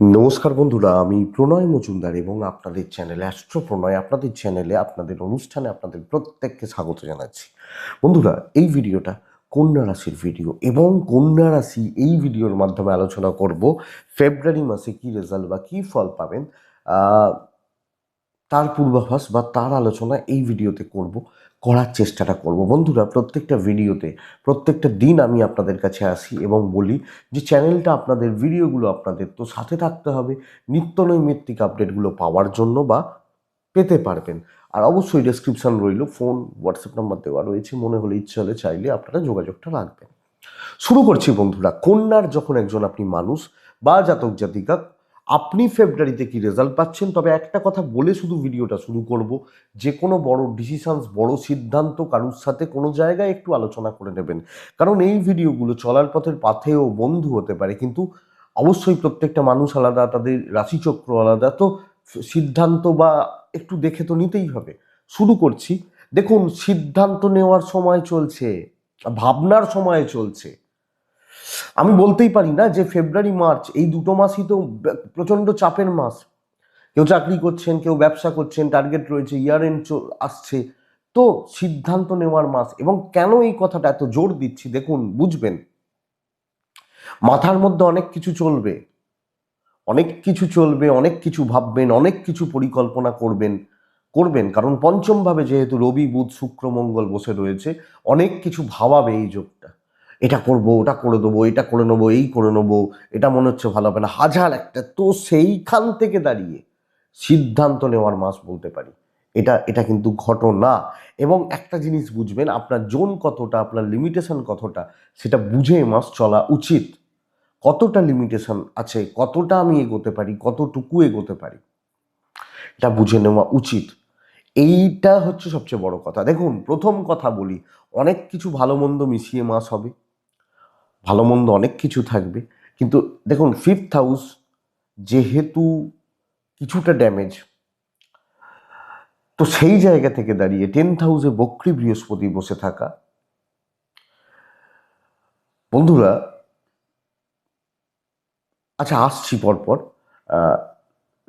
নমস্কার বন্ধুরা, আমি প্রণয় মজুমদার এবং আপনাদের চ্যানেলে অ্যাস্ট্রো প্রণয়, আপনাদের চ্যানেলে আপনাদের অনুষ্ঠানে আপনাদের প্রত্যেককে স্বাগত জানাচ্ছি। বন্ধুরা, এই ভিডিওটা কন্যা রাশির ভিডিও এবং কন্যা রাশি এই ভিডিওর মাধ্যমে আলোচনা করব ফেব্রুয়ারি মাসে কি রেজাল্ট বা কি ফল পাবেন তার পূর্বাভাস বা তার আলোচনা এই ভিডিওতে করার চেষ্টাটা করব। বন্ধুরা, প্রত্যেকটা ভিডিওতে প্রত্যেকটা দিন আমি আপনাদের কাছে আসি এবং বলি যে চ্যানেলটা আপনাদের, ভিডিওগুলো আপনাদের, তো সাথে থাকতে হবে নিত্য নৈমিত্তিক আপডেটগুলো পাওয়ার জন্য বা পেতে পারবেন। আর অবশ্যই ডেসক্রিপশন রইল, ফোন হোয়াটসঅ্যাপ নাম্বার দেওয়া রয়েছে, মনে হলে ইচ্ছে হলে চাইলে আপনারা যোগাযোগটা রাখবেন। শুরু করছি বন্ধুরা। কন্যার যখন একজন আপনি মানুষ বা জাতক জাতিকা, আপনি ফেব্রুয়ারিতে কি রেজাল্ট পাচ্ছেন, তবে একটা কথা বলে শুধু ভিডিওটা শুরু করব, যে কোনো বড় ডিসিশনস, বড় সিদ্ধান্ত কারুর সাথে কোনো জায়গায় একটু আলোচনা করে নেবেন, কারণ এই ভিডিওগুলো চলার পথের পাথেও বন্ধু হতে পারে, কিন্তু অবশ্যই প্রত্যেকটা মানুষ আলাদা, তাদের রাশিচক্র আলাদা, তো সিদ্ধান্ত বা একটু দেখে তো নিতেই হবে। শুরু করছি। দেখুন, সিদ্ধান্ত নেওয়ার সময় চলছে, ভাবনার সময় চলছে। আমি বলতেই পারি না যে ফেব্রুয়ারি মার্চ এই দুটো মাসই তো প্রচন্ড চাপের মাস। কেউ চাকরি করছেন, কেউ ব্যবসা করছেন, টার্গেট রয়েছে, ইয়ার এন্ড আসছে, তো সিদ্ধান্ত নেওয়ার মাস। এবং কেন এই কথাটা এত জোর দিচ্ছি, দেখুন বুঝবেন, মাথার মধ্যে অনেক কিছু চলবে, অনেক কিছু চলবে, অনেক কিছু ভাববেন, অনেক কিছু পরিকল্পনা করবেন, কারণ পঞ্চম ভাবে যেহেতু রবি বুধ শুক্র মঙ্গল বসে রয়েছে, অনেক কিছু ভাবাবে এই যোগটা। এটা করব, ওটা করে দেবো, এটা করে নেবো, এই করে নেবো, এটা মনে হচ্ছে ভালো হবে না, হাজার একটা, তো সেইখান থেকে দাঁড়িয়ে সিদ্ধান্ত নেওয়ার মাস বলতে পারি। এটা কিন্তু ঘটনা। এবং একটা জিনিস বুঝবেন, আপনার জোন কতটা, আপনার লিমিটেশন কতটা, সেটা বুঝে এ মাস চলা উচিত। কতটা লিমিটেশন আছে, কতটা আমি এগোতে পারি, কতটুকু এগোতে পারি, এটা বুঝে নেওয়া উচিত। এইটা হচ্ছে সবচেয়ে বড় কথা। দেখুন, প্রথম কথা বলি, অনেক কিছু ভালো মন্দ মিশিয়ে মাস হবে, ভালো মন্দ অনেক কিছু থাকবে, কিন্তু দেখুন ফিফথ হাউস যেহেতু কিছুটা ড্যামেজ, তো সেই জায়গা থেকে দাঁড়িয়ে 10th হাউসে বক্রী বৃহস্পতি বসে থাকা, বন্ধুরা, আচ্ছা আসছি পরপর।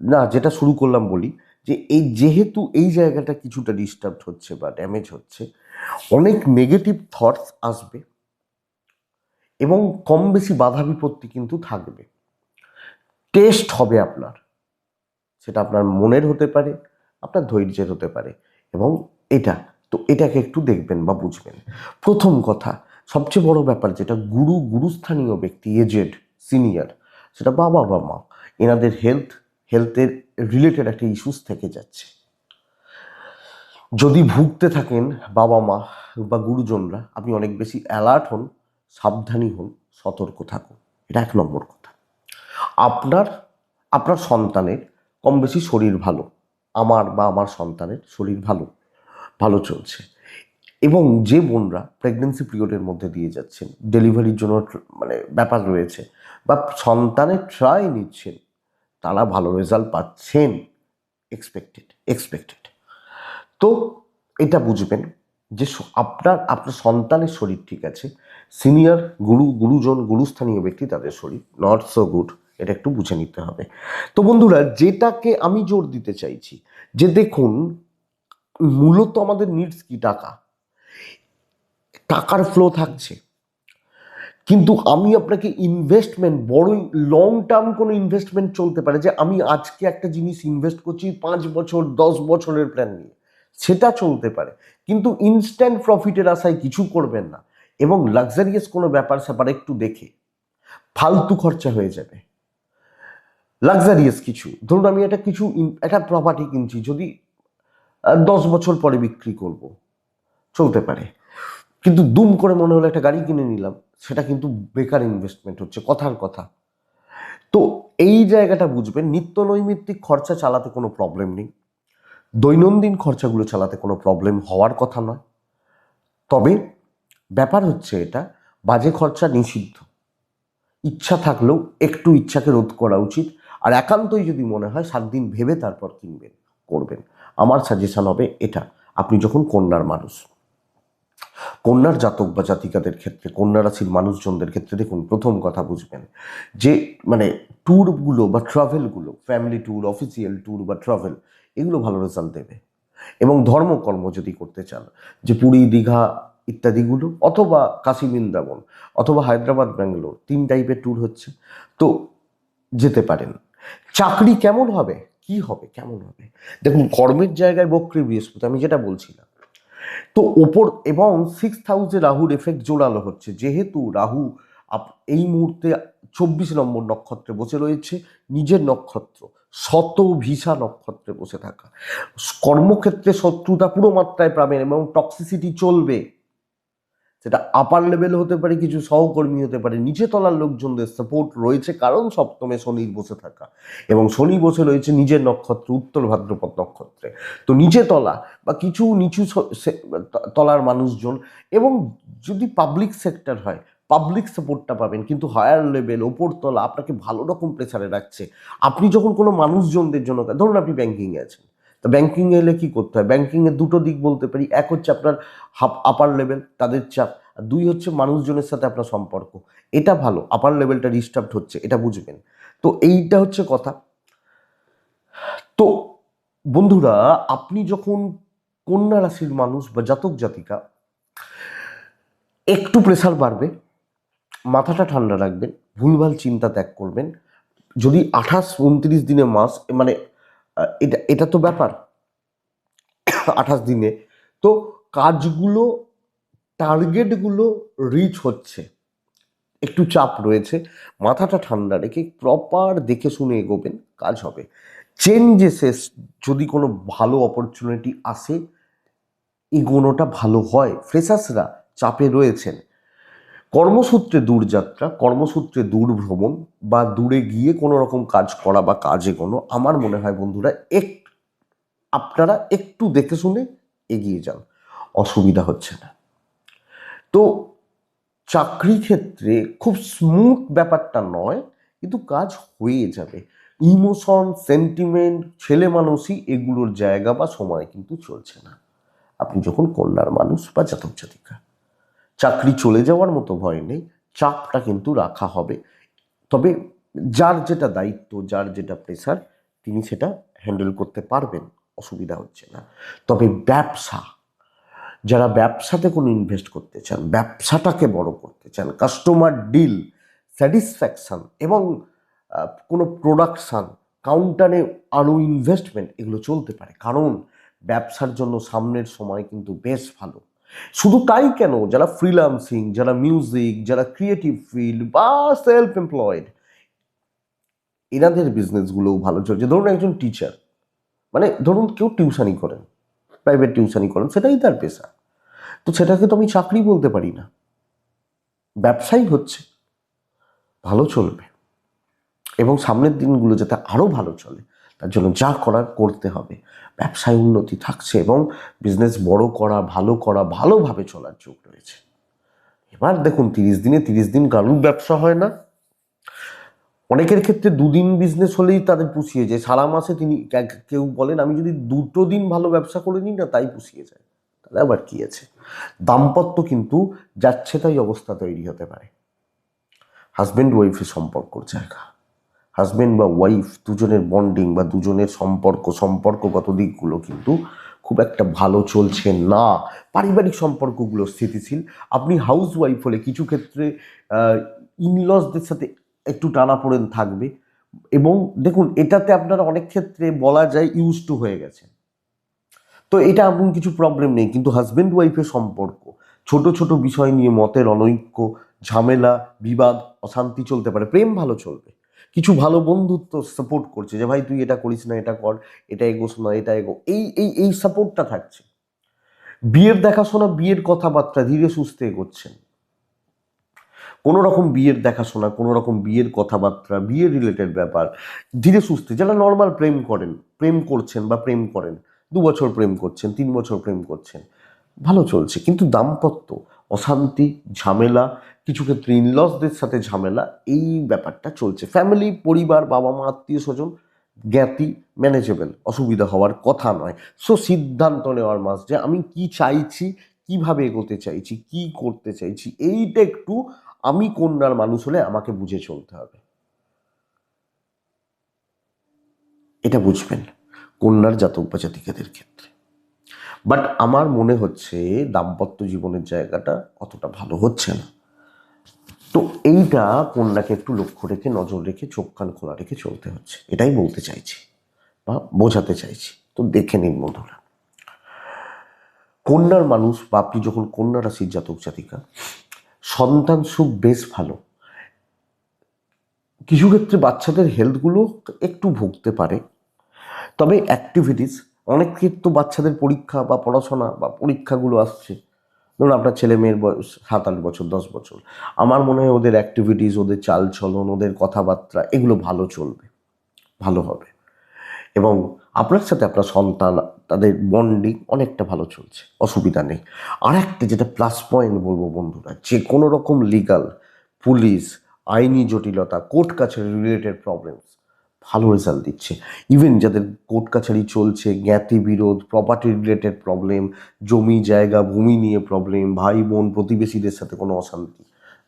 না, যেটা শুরু করলাম বলি, যে এই যেহেতু এই জায়গাটা কিছুটা ডিস্টার্ব হচ্ছে বা ড্যামেজ হচ্ছে, অনেক নেগেটিভ থটস আসবে এবং কম বেশি বাধা বিপত্তি কিন্তু থাকবে। টেস্ট হবে আপনার, সেটা আপনার মনের হতে পারে, আপনার ধৈর্যের হতে পারে, এবং এটাকে একটু দেখবেন বা বুঝবেন। প্রথম কথা, সবচেয়ে বড় ব্যাপার যেটা, গুরুস্থানীয় ব্যক্তি, এজেড, সিনিয়র, সেটা বাবা বা মা, এনাদের হেলথের রিলেটেড একটা ইস্যুস থেকে যাচ্ছে। যদি ভুগতে থাকেন বাবা মা বা গুরুজনরা, আপনি অনেক বেশি অ্যালার্ট হন, সাবধানী হন, সতর্ক থাকুন। এটা এক নম্বর কথা। আপনার আপনার সন্তানের কম বেশি শরীর ভালো, আমার সন্তানের শরীর ভালো ভালো চলছে। এবং যে বোনরা প্রেগনেন্সি পিরিয়ডের মধ্যে দিয়ে যাচ্ছেন, ডেলিভারির জন্য মানে ব্যাপার রয়েছে, বা সন্তানের ট্রাই নিচ্ছেন, তারা ভালো রেজাল্ট পাচ্ছেন, এক্সপেক্টেড। তো এটা বুঝবেন যে আপনার সন্তানের শরীর ঠিক আছে, সিনিয়র গুরুজন, গুরুস্থানীয় ব্যক্তি, তাদের শরীর নট সো গুড, এটা একটু বুঝে নিতে হবে। তো বন্ধুরা, যেটাকে আমি জোর দিতে চাইছি, যে দেখুন, মূলত আমাদের নিডস কি, টাকার ফ্লো থাকছে, কিন্তু আমি আপনাকে ইনভেস্টমেন্ট, বড় লং টার্ম কোনো ইনভেস্টমেন্ট চলতে পারে, যে আমি আজকে একটা জিনিস ইনভেস্ট করছি 5 বছর 10 বছরের প্ল্যান নিয়ে, সেটা চলতে পারে, কিন্তু ইনস্ট্যান্ট প্রফিটের আশায় কিছু করবেন না। এবং লাক্সারিয়াস কোনো ব্যাপার স্যাপার একটু দেখে, ফালতু খরচা হয়ে যাবে। লাক্সারিয়াস কিছু, ধরুন আমি একটা প্রপার্টি কিনছি, যদি 10 বছর পরে বিক্রি করব, চলতে পারে, কিন্তু দুম করে মনে হলো একটা গাড়ি কিনে নিলাম, সেটা কিন্তু বেকার ইনভেস্টমেন্ট হচ্ছে, কথার কথা। তো এই জায়গাটা বুঝবেন, নিত্য নৈমিত্তিক খরচা চালাতে কোনো প্রবলেম নেই, দৈনন্দিন খরচাগুলো চালাতে কোনো প্রবলেম হওয়ার কথা নয়। তবে ব্যাপার হচ্ছে, এটা বাজে খরচা নিষিদ্ধ, ইচ্ছা থাকলেও একটু ইচ্ছাকে রোধ করা উচিত। আর একান্তই যদি মনে হয় 7 দিন ভেবে তারপর করবেন, আমার সাজেশন হবে এটা। আপনি যখন কন্যার মানুষ, কন্যার জাতক বা জাতিকাদের ক্ষেত্রে, কন্যা রাশির মানুষজনদের ক্ষেত্রে, দেখুন প্রথম কথা বুঝবেন যে মানে ট্যুরগুলো বা ট্রাভেলগুলো, ফ্যামিলি ট্যুর, অফিসিয়াল ট্যুর বা ট্রাভেল, এগুলো ভালো রেজাল্ট দেবে। এবং ধর্মকর্ম যদি করতে চান, যে পুরী, দীঘা ইত্যাদিগুলো, অথবা কাশী, বৃন্দাবন, অথবা হায়দ্রাবাদ, ব্যাঙ্গালোর, 3 টাইপের ট্যুর হচ্ছে, তো যেতে পারেন। চাকরি কেমন হবে, কি হবে, কেমন হবে? দেখুন, কর্মের জায়গায় বক্রী বৃহস্পতি, আমি যেটা বলছিলাম, তো ওপর এবং 6th হাউসে রাহুর এফেক্ট জোরালো হচ্ছে, যেহেতু রাহু এই মুহূর্তে 24 নম্বর নক্ষত্রে বসে রয়েছে, নিজের নক্ষত্র শতভিসা নক্ষত্রে বসে থাকা। কর্মক্ষেত্রে শত্রুতা পুরো মাত্রায় পাবেন এবং টক্সিসিটি চলবে। সেটা আপার লেভেল হতে পারে, কিছু সহকর্মী হতে পারে, নিচে তলার লোকজনদের সাপোর্ট রয়েছে, কারণ সপ্তমে শনির বসে থাকা, এবং শনি বসে রয়েছে নিজের নক্ষত্র উত্তর ভাদ্রপদ নক্ষত্রে। তো নিচে তলা বা কিছু নিচু তলার মানুষজন, এবং যদি পাবলিক সেক্টর হয়, পাবলিক সাপোর্টটা পাবেন, কিন্তু হায়ার লেভেল ওপর তলা আপনাকে ভালো রকম প্রেসারে রাখছে। আপনি যখন কোনো মানুষজনদের জন্য, ধরুন আপনি ব্যাংকিংয়ে আছেন, তো ব্যাংকিংয়ে এলে কী করতে হয়? ব্যাংকিংয়ের দুটো দিক বলতে পারি। এক হচ্ছে আপনার আপার লেভেল, তাদের চাপ, আর 2 হচ্ছে মানুষজনের সাথে আপনার সম্পর্ক। এটা ভালো, আপার লেভেলটা ডিস্টার্বড হচ্ছে, এটা বুঝবেন। তো এইটা হচ্ছে কথা। তো বন্ধুরা, আপনি যখন কন্যা রাশির মানুষ বা জাতক জাতিকা, একটু প্রেসার বাড়বে, মাথাটা ঠান্ডা রাখবেন, ভুলভাল চিন্তা ত্যাগ করবেন। যদি 28-29 দিনে মাস, মানে এটা এটা তো ব্যাপার 28 দিনে, তো কাজগুলো, টার্গেটগুলো রিচ হচ্ছে, একটু চাপ রয়েছে, মাথাটা ঠান্ডা রেখে প্রপার দেখে শুনে এগোবেন, কাজ হবে। চেঞ্জেসেস, যদি কোনো ভালো অপরচুনিটি আসে, এগোনোটা ভালো হয়। ফ্রেশার্সরা চাপে রয়েছেন, কর্মসূত্রে দূরযাত্রা, কর্মসূত্রে দূর ভ্রমণ, বা দূরে গিয়ে কোনো রকম কাজ করা বা কাজ এগোনো, আমার মনে হয় বন্ধুরা আপনারা একটু দেখে শুনে এগিয়ে যান, অসুবিধা হচ্ছে না। তো চাকরি ক্ষেত্রে খুব স্মুথ ব্যাপারটা নয়, কিন্তু কাজ হয়ে যাবে। ইমোশন, সেন্টিমেন্ট, ছেলে মানুষই, এগুলোর জায়গা বা সময় কিন্তু চলছে না। আপনি যখন কন্যার মানুষ বা জাতক জাতিকা, চাকরি চলে যাওয়ার মতো ভয় নেই, চাপটা কিন্তু রাখা হবে। তবে যার যেটা দায়িত্ব, যার যেটা প্রেশার, তিনি সেটা হ্যান্ডেল করতে পারবেন, অসুবিধা হচ্ছে না। তবে ব্যবসা, যারা ব্যবসাতে কোনো ইনভেস্ট করতে চান, ব্যবসাটাকে বড় করতে চান, কাস্টমার ডিল, স্যাটিসফ্যাকশান, এবং কোনো প্রোডাকশান, কাউন্টারে আরও ইনভেস্টমেন্ট, এগুলো চলতে পারে, কারণ ব্যবসার জন্য সামনের সময় কিন্তু বেশ ভালো। শুধু তাই কেন, যারা ফ্রিল্যান্সিং, যারা মিউজিক, যারা ক্রিয়েটিভ ফিল্ড বা সেলফ এমপ্লয়েড, এনাদের বিজনেসগুলোও ভালো চলছে। ধরুন একজন টিচার, মানে ধরুন কেউ টিউশানি করেন, প্রাইভেট টিউশানি করেন, সেটাই তার পেশা, তো সেটাকে তো আমি চাকরি বলতে পারি না, ব্যবসাই হচ্ছে, ভালো চলবে, এবং সামনের দিনগুলো যাতে আরও ভালো চলে, তার জন্য যা করার করতে হবে। ব্যবসায় উন্নতি থাকছে, এবং বিজনেস বড় করা, ভালো করা, ভালোভাবে চলার যোগ রয়েছে। এবার দেখুন, 30 দিনে 30 দিন কারুর ব্যবসা হয় না। অনেকের ক্ষেত্রে 2 দিন বিজনেস হলেই তাদের পুষিয়ে যায়, সারা মাসে তিনি কেউ বলেন আমি যদি 2টো দিন ভালো ব্যবসা করে নিই না, তাই পুষিয়ে যায়। তাহলে আবার কি আছে? দাম্পত্য কিন্তু যাচ্ছে তাই অবস্থা তৈরি হতে পারে। হাজব্যান্ড ওয়াইফের সম্পর্কর জায়গা, হাজব্যান্ড বা ওয়াইফ দুজনের বন্ডিং বা দুজনের সম্পর্কগত দিকগুলো কিন্তু খুব একটা ভালো চলছে না। পারিবারিক সম্পর্কগুলো স্থিতিশীল। আপনি হাউস ওয়াইফ হলে কিছু ক্ষেত্রে ইনলসদের সাথে একটু টানাপোড়েন থাকবে, এবং দেখুন এটাতে আপনারা অনেক ক্ষেত্রে বলা যায় ইউজ টু হয়ে গেছে, তো এটা এমন কিছু প্রবলেম নেই। কিন্তু হাজব্যান্ড ওয়াইফের সম্পর্ক, ছোট ছোট বিষয় নিয়ে মতের অনৈক্য, ঝামেলা, বিবাদ, অশান্তি চলতে পারে। প্রেম ভালো চলবে, কিছু ভালো বন্ধুত্ব সাপোর্ট করছে, যে ভাই তুই এটা করিস না, এটা কর, এটা এগোস না, এটা এগো, এই সাপোর্টটা থাকছে। বিয়ের দেখাশোনা, বিয়ের কথাবার্তা ধীরে সুস্থে এগোচ্ছেন। কোনো রকম বিয়ের দেখাশোনা, কোনো রকম বিয়ের কথাবার্তা, বিয়ের রিলেটেড ব্যাপার ধীরে সুস্থে, যারা নর্মাল প্রেম করেন, প্রেম করছেন বা প্রেম করেন, 2 বছর প্রেম করছেন, 3 বছর প্রেম করছেন, ভালো চলছে। কিন্তু দাম্পত্য, অশান্তি, ঝামেলা, কিছু ক্ষেত্রে ইনলসদের সাথে ঝামেলা, এই ব্যাপারটা চলছে। ফ্যামিলি, পরিবার, বাবা মা, আত্মীয় স্বজন, জ্ঞাতি, ম্যানেজেবল, অসুবিধা হওয়ার কথা নয়। সো সিদ্ধান্ত নেওয়ার মাস, যে আমি কি চাইছি, কিভাবে এগোতে চাইছি, কি করতে চাইছি, এইটা একটু, আমি কন্যার মানুষ হলে আমাকে বুঝে চলতে হবে। এটা বুঝবেন কন্যার জাতক বা জাতিকাদের ক্ষেত্রে। বাট আমার মনে হচ্ছে দাম্পত্য জীবনের জায়গাটা অতটা ভালো হচ্ছে না। তো এইটা কন্যাকে একটু লক্ষ্য রেখে, নজর রেখে, চোখ কান খোলা রেখে চলতে হচ্ছে, এটাই বলতে চাইছি বা বোঝাতে চাইছি। তো দেখে নিন বন্ধুরা, কন্যার মানুষ বা আপনি যখন কন্যা রাশির জাতক জাতিকা, সন্তান সুখ বেশ ভালো। কিছু ক্ষেত্রে বাচ্চাদের হেলথগুলো একটু ভুগতে পারে, তবে অ্যাক্টিভিটিস অনেক ক্ষেত্রে বাচ্চাদের পরীক্ষা বা পড়াশোনা বা পরীক্ষাগুলো আসছে, ধরুন আপনার ছেলে মেয়ের বয়স 7-8 বছর, 10 বছর, আমার মনে হয় ওদের অ্যাক্টিভিটিস, ওদের চালচলন, ওদের কথাবার্তা এগুলো ভালো চলবে, ভালো হবে। এবং আপনার সাথে আপনার সন্তান, তাদের বন্ডিং অনেকটা ভালো চলছে, অসুবিধা নেই। আর একটা যেটা প্লাস পয়েন্ট বলবো বন্ধুরা, যে কোনো রকম লিগাল, পুলিশ, আইনি জটিলতা, কোর্ট কাছারি রিলেটেড প্রবলেমস ভালো রেজাল্ট দিচ্ছে। ইভেন যাদের কোর্ট কাছারি চলছে, জ্ঞাতি বিরোধ, প্রপার্টি রিলেটেড প্রবলেম, জমি জায়গা ভূমি নিয়ে প্রবলেম, ভাই বোন প্রতিবেশীদের সাথে কোনো অশান্তি,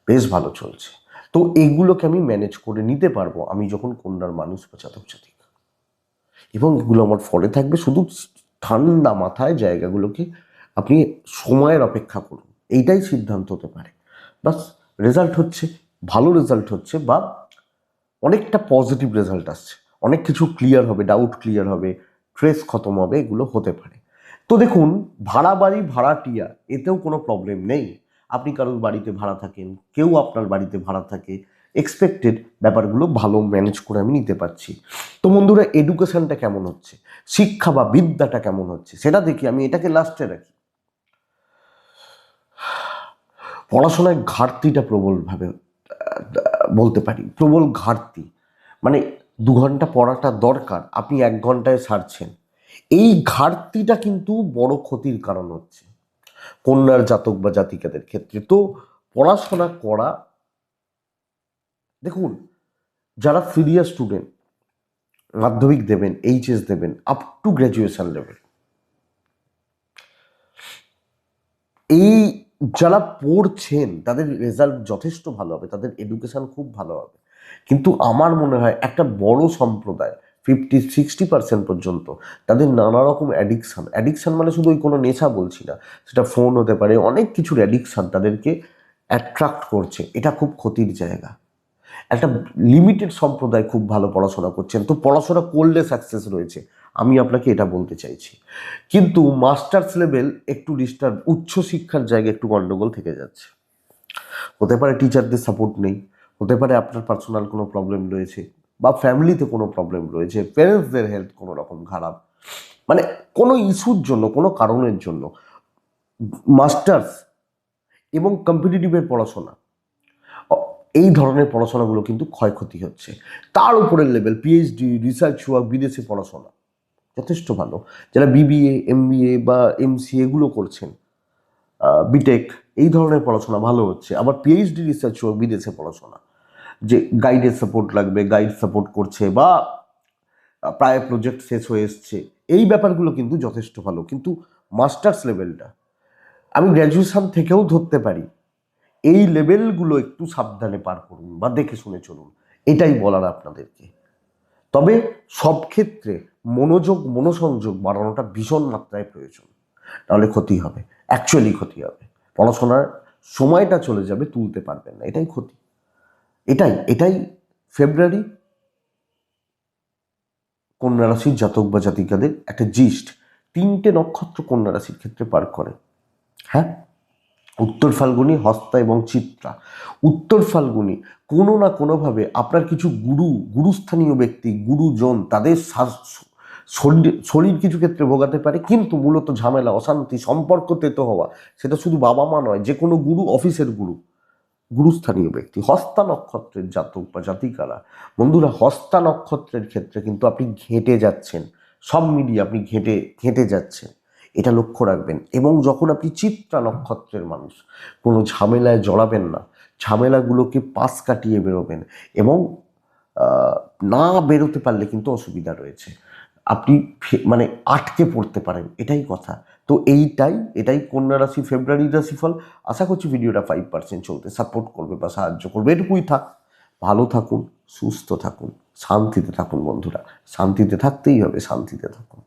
বেশ ভালো চলছে। তো এগুলোকে আমি ম্যানেজ করে নিতে পারবো আমি যখন কন্যার মানুষ বা জাতক জাতিকা, এবং এগুলো আমার ফলে থাকবে। শুধু ঠান্ডা মাথায় জায়গাগুলোকে আপনি সময়ের অপেক্ষা করুন, এইটাই সিদ্ধান্ত হতে পারে। বাস রেজাল্ট হচ্ছে, ভালো রেজাল্ট হচ্ছে, বা অনেকটা পজিটিভ রেজাল্ট আসছে, অনেক কিছু ক্লিয়ার হবে, ডাউট ক্লিয়ার হবে, ট্রেস খতম হবে, এগুলো হতে পারে। তো দেখুন, ভাড়া বাড়ি, ভাড়াটিয়া, এতেও কোনো প্রবলেম নেই। আপনি কারোর বাড়িতে ভাড়া থাকেন, কেউ আপনার বাড়িতে ভাড়া থাকে, এক্সপেক্টেড ব্যাপারগুলো ভালো ম্যানেজ করে আমি নিতে পারছি। তো বন্ধুরা, এডুকেশনটা কেমন হচ্ছে, শিক্ষা বা বিদ্যাটা কেমন হচ্ছে, সেটা দেখি। আমি এটাকে লাস্টে রাখি। পড়াশোনায় ঘাটতিটা প্রবলভাবে বলতে পারি, প্রবল ঘাটতি। মানে 2 ঘন্টা পড়াটা দরকার, আপনি 1 ঘন্টায় সারছেন, এই ঘাটতিটা কিন্তু বড় ক্ষতির কারণ হচ্ছে কন্যার জাতক বা জাতিকাদের ক্ষেত্রে। তো পড়াশোনা করা, দেখুন, যারা সিরিয়াস স্টুডেন্ট, মাধ্যমিক দেবেন, এইচএস দেবেন, আপ টু গ্র্যাজুয়েশন লেভেল, এই যারা পড়ছেন তাদের রেজাল্ট যথেষ্ট ভালো হবে, তাদের এডুকেশন খুব ভালো হবে। কিন্তু আমার মনে হয় একটা বড় সম্প্রদায়, 50-60% পর্যন্ত, তাদের নানা রকম অ্যাডিকশান, অ্যাডিকশান মানে শুধু ওই কোনো নেশা বলছি না, সেটা ফোন হতে পারে, অনেক কিছুর অ্যাডিকশান তাদেরকে অ্যাট্রাক্ট করছে। এটা খুব ক্ষতির জায়গা। একটা লিমিটেড সম্প্রদায় খুব ভালো পড়াশোনা করছেন, তো পড়াশোনা করলে সাকসেস রয়েছে, আমি আপনাকে এটা বলতে চাইছি। কিন্তু মাস্টার্স লেভেল একটু ডিস্টার্ব, উচ্চশিক্ষার জায়গায় একটু গণ্ডগোল থেকে যাচ্ছে। হতে পারে টিচারদের সাপোর্ট নেই, হতে পারে আপনার পার্সোনাল কোনো প্রবলেম রয়েছে, বা ফ্যামিলিতে কোনো প্রবলেম রয়েছে, প্যারেন্টসদের হেলথ কোনো রকম খারাপ, মানে কোনো ইস্যুর জন্য, কোনো কারণের জন্য মাস্টার্স এবং কম্পিটিটিভের পড়াশোনা, এই ধরনের পড়াশোনাগুলো কিন্তু ক্ষয়ক্ষতি হচ্ছে। তার উপরের লেভেল পিএইচডি, রিসার্চ ওয়ার্ক, বিদেশে পড়াশোনা যথেষ্ট ভালো। যারা বিবিএ, এমবিএ বা এমসিএ এগুলো করছেন, বিটেক, এই ধরনের পড়াশোনা ভালো হচ্ছে। আবার পিএইচডি, রিসার্চ ওয়ার্ক, বিদেশে পড়াশোনা, যে গাইডের সাপোর্ট লাগবে, গাইড সাপোর্ট করছে, বা প্রায় প্রজেক্ট শেষ হয়ে এসছে, এই ব্যাপারগুলো কিন্তু যথেষ্ট ভালো। কিন্তু মাস্টার্স লেভেলটা আমি গ্র্যাজুয়েশন থেকেও ধরতে পারি, এই লেভেলগুলো একটু সাবধানে পার করুন বা দেখে শুনে চলুন, এটাই বলার আপনাদেরকে। তবে সব ক্ষেত্রে মনোযোগ, মনোসংযোগ বাড়ানোটা ভীষণ মাত্রায় প্রয়োজন, তাহলে ক্ষতি হবে, অ্যাকচুয়ালি ক্ষতি হবে। পড়াশোনার সময়টা চলে যাবে, তুলতে পারবেন না, এটাই ক্ষতি। এটাই ফেব্রুয়ারি কন্যা রাশির জাতক বা জাতিকাদের একটা জিস্ট। 3টে নক্ষত্র কন্যা রাশির ক্ষেত্রে পার করে। হ্যাঁ, উত্তর ফাল্গুনি, হস্তা এবং চিত্রা। উত্তর ফাল্গুনি কোনো না কোনোভাবে আপনার কিছু গুরুস্থানীয় ব্যক্তি, গুরুজন, তাদের শরীর কিছু ক্ষেত্রে ভোগাতে পারে, কিন্তু মূলত ঝামেলা, অশান্তি, সম্পর্ক তেতো হওয়া, সেটা শুধু বাবা মা নয়, যে কোনো গুরু, অফিসের গুরুস্থানীয় ব্যক্তি। হস্তা নক্ষত্রের জাতক বা জাতিকারা, বন্ধুরা, হস্তা নক্ষত্রের ক্ষেত্রে কিন্তু আপনি ঘেঁটে যাচ্ছেন, সব মিলিয়ে আপনি ঘেঁটে যাচ্ছেন, এটা লক্ষ্য রাখবেন। এবং যখন আপনি চিত্রা নক্ষত্রের মানুষ, কোনো ঝামেলায় জড়াবেন না, ঝামেলাগুলোকে পাশ কাটিয়ে বেরোবেন, এবং না বেরোতে পারলে কিন্তু অসুবিধা রয়েছে, আপনি মানে আটকে পড়তে পারেন, এটাই কথা। তো এটাই কন্যা রাশি ফেব্রুয়ারি রাশিফল। আশা করছি ভিডিওটা 5% চলতে সাপোর্ট করবে বা সাহায্য করবে, এটুকুই থাক। ভালো থাকুন, সুস্থ থাকুন, শান্তিতে থাকুন বন্ধুরা। শান্তিতে থাকতেই হবে, শান্তিতে থাকুন।